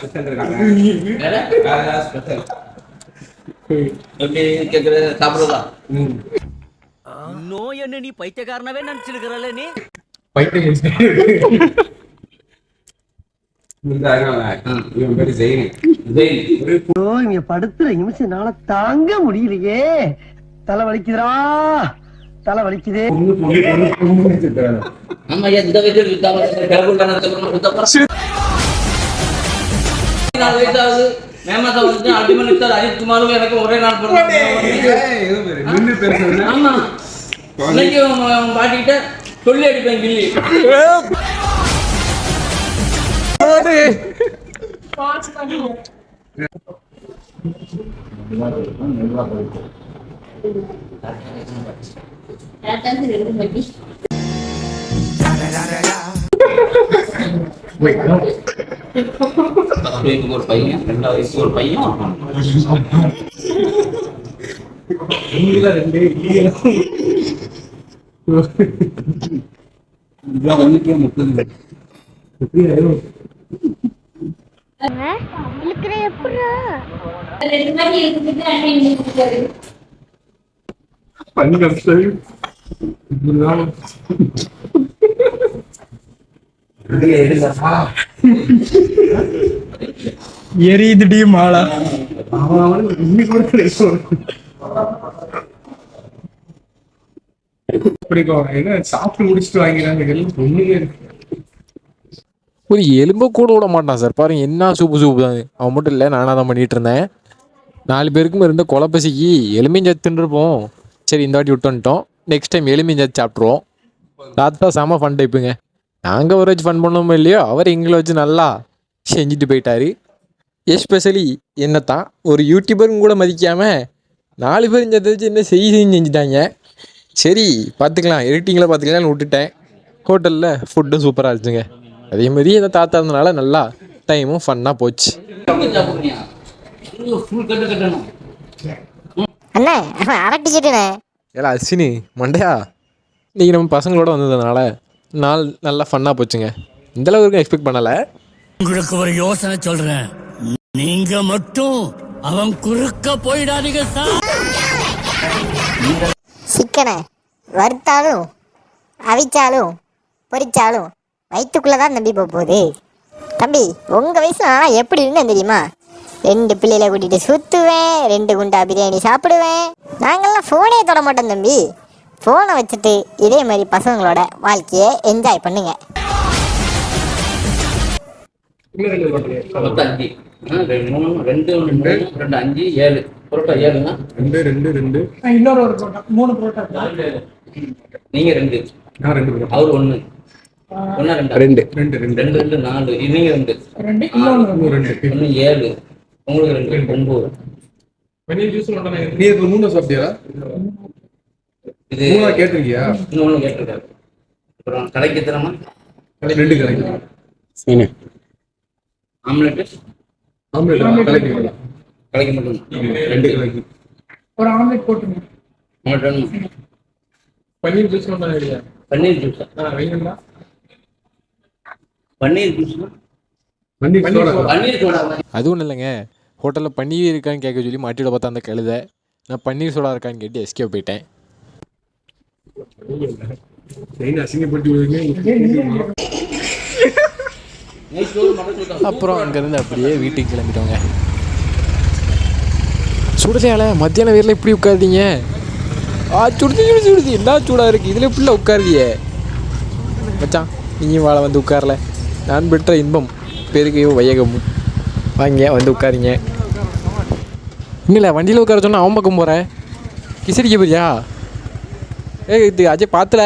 Special இருக்காங்க. வேற special எப்படி கேக்குறது சாப்பிடுறதா? நோய் என்ன நீ பைத்தியக்காரனவே நினைச்சிருக்கிறல்ல நீ இவன் பேரு ஜெயின். இங்க படுத்துற நிமிஷம்னால தாங்க முடியலையே. தலை வலிக்குதுடா, தலை வலிக்குதே. ஆமா இந்த வயசுல அஜித் குமாரும் எனக்கு ஒரே நாள் ஆமா பாட்டிக்கிட்ட சொல்லி அடிப்பேன் கில்லி. ஒரு பையன் 2 வயசு ஒரு பையன் எரியுதுடி மாலா. சாப்பிட்டு முடிச்சுட்டு வாங்கிறாங்க. ஒரு எலும்பை கூட விட மாட்டான் சார். பாருங்க என்ன சூப்பு தான். அவன் மட்டும் இல்லை, நானாக தான் பண்ணிட்டு இருந்தேன். 4 பேருக்கும் இருந்த கொலைப்பசிக்கு எலும்பிஞ்சாச்சு தின்றுருப்போம். சரி இந்த வாட்டி விட்டு வந்துட்டோம். நெக்ஸ்ட் டைம் எலும்பிஞ்சாச்சு சாப்பிட்ருவோம். தாத்தா செம ஃபன் டைப்புங்க. நாங்கள் ஒரு வச்சு ஃபன் பண்ணோமோ இல்லையோ, அவர் எங்களை வச்சு நல்லா செஞ்சுட்டு போயிட்டாரு. எஸ்பெஷலி என்னத்தான் ஒரு யூடியூபரும் கூட மதிக்காமல் 4 பேர் இந்த வச்சு என்ன செஞ்சுட்டாங்க. சரி பார்த்துக்கலாம், எடிட்டிங்கில் பார்த்துக்கலாம்னு விட்டுட்டேன். ஹோட்டலில் ஃபுட்டும் சூப்பராக இருந்துச்சுங்க. அதே மாதிரி இந்த தாத்தா இருந்தனால நல்லா டைமும் ஃபன்னாக போச்சு. அண்ணே அரை டிக்கெட்டுண்ணே. ஏலா அஸ்வினி மண்டையா, இன்றைக்கி நம்ம பசங்களோட வந்ததுனால நாள் நல்லா ஃபன்னாக போச்சுங்க. இந்தளவுக்கு எக்ஸ்பெக்ட் பண்ணலை. உங்களுக்கு ஒரு யோசனை சொல்றேன், நீங்க மட்டும் அவன் குறுக்க போயிடாதீங்க சார். சிக்கனை வறுத்தாலும் அவிச்சாலும் பொரிச்சாலும் வயிற்றுக்குள்ளதான் தம்பி போகுது. தம்பி உங்க வயசுல நான் எப்படி இருந்தேன் தெரியுமா? 2 பிள்ளைகளை கூட்டிட்டு சுத்துவேன், 2 குண்டா பிரியாணி சாப்பிடுவேன். நாங்கெல்லாம் ஃபோனே தொட மாட்டோம் தம்பி. ஃபோனை வச்சுட்டு இதே மாதிரி பசங்களோட வாழ்க்கையை என்ஜாய் பண்ணுங்க. 5 5 7 புரோட்டா 7னா 2 இன்னொரு ஒரு புரோட்டா 3 புரோட்டா. நீங்க 2 அவர் 1 2 4 நீங்க 2 இன்னொன்னு 7 உங்களுக்கு 2 9. பன்னீர் ஜூஸ் நீ 3 சாப்பிட்டியா? இது 3 கேட்டிருக்கியா? இன்னொன்னு கேட்டிருக்காரு. அப்புறம் கடைக்கு தரமா 2 கடைக்கு சீனு ஆம்லெட் கடைக்கு மட்டும் 2 கடைக்கு ஒரு ஆம்லெட் போட்டுங்க. பன்னீர் ஜூஸ் மட்டும் இல்லையா? பன்னீர் ஜூஸ் வேணுங்களா? பன்னீர் ஜூஸ் பன்னீர் சோடா. அது ஒன்றும் இல்லைங்க, ஹோட்டலில் பன்னீர் இருக்கான்னு கேட்க சொல்லி மாட்டியோட பார்த்தா அந்த கழுதை. நான் பன்னீர் சோடா இருக்கான்னு கேட்டு எஸ்கேப் போயிட்டேன். அப்புறம் அங்கேருந்து அப்படியே வீட்டுக்கு கிளம்பிட்டோங்க. சுடுதையால மத்தியான வேரில் இப்படி உட்காருதீங்க. சுடுது என்ன சூடாக இருக்குது, இதில் இப்படிலாம் உட்காருதியே மச்சான். நீயும் வாழை வந்து உட்காரல. நான் பெற்ற இன்பம் பெருகையும் வையகமும். வாங்க வந்து உட்காரிங்க. இல்லை வண்டியில் உட்கார சொன்னால் அவன் பக்கம் போகிறேன். கிசடிக்க போறியா? இது அஜய் பார்த்தல